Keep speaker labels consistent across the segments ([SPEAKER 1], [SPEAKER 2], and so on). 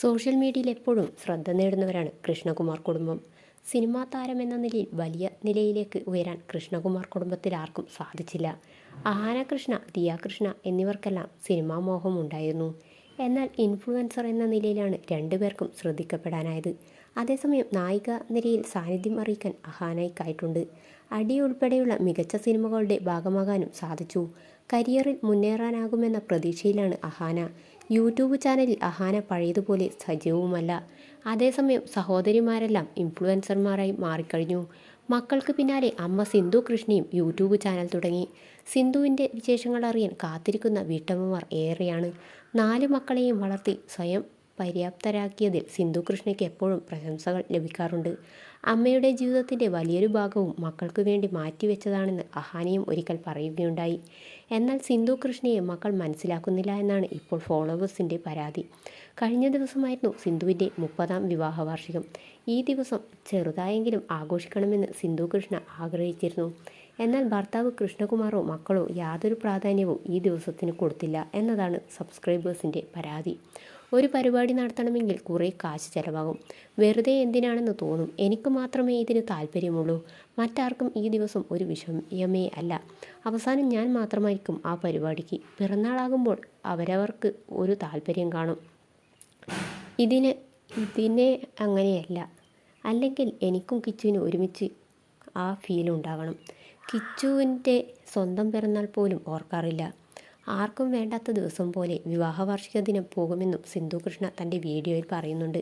[SPEAKER 1] Social മീഡിയയിൽ എപ്പോഴും ശ്രദ്ധ നേടുന്നവരാണ് കൃഷ്ണകുമാർ കുടുംബം. സിനിമാ താരം എന്ന നിലയിൽ വലിയ നിലയിലേക്ക് ഉയരാൻ കൃഷ്ണകുമാർ കുടുംബത്തിൽ ആർക്കും സാധിച്ചില്ല. അഹാന കൃഷ്ണ, ദിയ കൃഷ്ണ എന്നിവർക്കെല്ലാം സിനിമാ മോഹം ഉണ്ടായിരുന്നു. എന്നാൽ ഇൻഫ്ലുവൻസർ എന്ന നിലയിലാണ് രണ്ടുപേർക്കും ശ്രദ്ധിക്കപ്പെടാനായത്. അതേസമയം നായിക നിരയിൽ സാന്നിധ്യം അറിയിക്കാൻ അഹാനയ്ക്കായിട്ടുണ്ട്. അടി ഉൾപ്പെടെയുള്ള മികച്ച സിനിമകളുടെ ഭാഗമാകാനും സാധിച്ചു. കരിയറിൽ മുന്നേറാനാകുമെന്ന പ്രതീക്ഷയിലാണ് അഹാന. യൂട്യൂബ് ചാനലിൽ അഹാന പഴയതുപോലെ സജീവവുമല്ല. അതേസമയം സഹോദരിമാരെല്ലാം ഇൻഫ്ലുവൻസർമാരായി മാറിക്കഴിഞ്ഞു. മക്കൾക്ക് പിന്നാലെ അമ്മ സിന്ധു കൃഷ്ണയും യൂട്യൂബ് ചാനൽ തുടങ്ങി. സിന്ധുവിൻ്റെ വിശേഷങ്ങൾ അറിയാൻ കാത്തിരിക്കുന്ന വീട്ടമ്മമാർ ഏറെയാണ്. 4 മക്കളെയും വളർത്തി സ്വയം പര്യാപ്തരാക്കിയതിൽ സിന്ധു കൃഷ്ണയ്ക്ക് എപ്പോഴും പ്രശംസകൾ ലഭിക്കാറുണ്ട്. അമ്മയുടെ ജീവിതത്തിൻ്റെ വലിയൊരു ഭാഗവും മക്കൾക്ക് വേണ്ടി മാറ്റിവെച്ചതാണെന്ന് അഹാനയും ഒരിക്കൽ പറയുകയുണ്ടായി. എന്നാൽ സിന്ധു കൃഷ്ണയെ മക്കൾ മനസ്സിലാക്കുന്നില്ല എന്നാണ് ഇപ്പോൾ ഫോളോവേഴ്സിൻ്റെ പരാതി. കഴിഞ്ഞ ദിവസമായിരുന്നു സിന്ധുവിൻ്റെ 30ാം വിവാഹ വാർഷികം. ഈ ദിവസം ചെറുതായെങ്കിലും ആഘോഷിക്കണമെന്ന് സിന്ധു കൃഷ്ണ ആഗ്രഹിച്ചിരുന്നു. എന്നാൽ ഭർത്താവ് കൃഷ്ണകുമാറോ മക്കളോ യാതൊരു പ്രാധാന്യവും ഈ ദിവസത്തിന് കൊടുത്തില്ല എന്നതാണ് സബ്സ്ക്രൈബേഴ്സിൻ്റെ പരാതി. ഒരു പരിപാടി നടത്തണമെങ്കിൽ കുറേ കാശ് ചെലവാകും. വെറുതെ എന്തിനാണെന്ന് തോന്നും. എനിക്ക് മാത്രമേ ഇതിന് താല്പര്യമുള്ളൂ. മറ്റാർക്കും ഈ ദിവസം ഒരു വിഷയമേ അല്ല. അവസാനം ഞാൻ മാത്രമായിരിക്കും ആ പരിപാടിക്ക്. പിറന്നാളാകുമ്പോൾ അവരവർക്ക് ഒരു താല്പര്യം കാണും. ഇതിനെ അങ്ങനെയല്ല. അല്ലെങ്കിൽ എനിക്കും കിച്ചുവിനും ഒരുമിച്ച് ആ ഫീൽ ഉണ്ടാകണം. കിച്ചുവിൻ്റെ സ്വന്തം പിറന്നാൾ പോലും ഓർക്കാറില്ല. ആർക്കും വേണ്ടാത്ത ദിവസം പോലെ വിവാഹ വാർഷിക ദിനം പോകുമെന്നും സിന്ധു കൃഷ്ണ തൻ്റെ വീഡിയോയിൽ പറയുന്നുണ്ട്.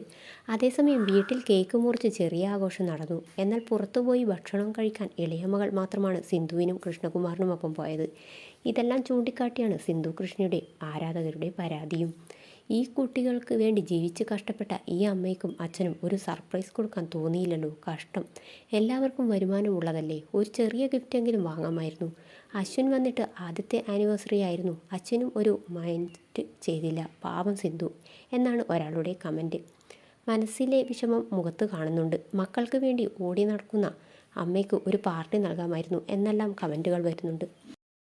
[SPEAKER 1] അതേസമയം വീട്ടിൽ കേക്ക് മുറിച്ച് ചെറിയ ആഘോഷം നടന്നു. എന്നാൽ പുറത്തുപോയി ഭക്ഷണം കഴിക്കാൻ ഇളയ മകൾ മാത്രമാണ് സിന്ധുവിനും കൃഷ്ണകുമാറിനുമൊപ്പം പോയത്. ഇതെല്ലാം ചൂണ്ടിക്കാട്ടിയാണ് സിന്ധു കൃഷ്ണയുടെ ആരാധകരുടെ പരാതിയും. ഈ കുട്ടികൾക്ക് വേണ്ടി ജീവിച്ച് കഷ്ടപ്പെട്ട ഈ അമ്മയ്ക്കും അച്ഛനും ഒരു സർപ്രൈസ് കൊടുക്കാൻ തോന്നിയില്ലല്ലോ. കഷ്ടം. എല്ലാവർക്കും വരുമാനമുള്ളതല്ലേ. ഒരു ചെറിയ ഗിഫ്റ്റെങ്കിലും വാങ്ങാമായിരുന്നു. അശ്വിൻ വന്നിട്ട് ആദ്യത്തെ ആനിവേഴ്സറി ആയിരുന്നു. അച്ഛനും ഒരു മൈൻഡ് ചെയ്തില്ല. പാവം സിന്ധു എന്നാണ് ഒരാളുടെ കമൻറ്റ്. മനസ്സിലെ വിഷമം മുഖത്ത് കാണുന്നുണ്ട്. മക്കൾക്ക് വേണ്ടി ഓടി നടക്കുന്ന അമ്മയ്ക്ക് ഒരു പാർട്ടി നൽകാമായിരുന്നു എന്നെല്ലാം കമൻറ്റുകൾ വരുന്നുണ്ട്.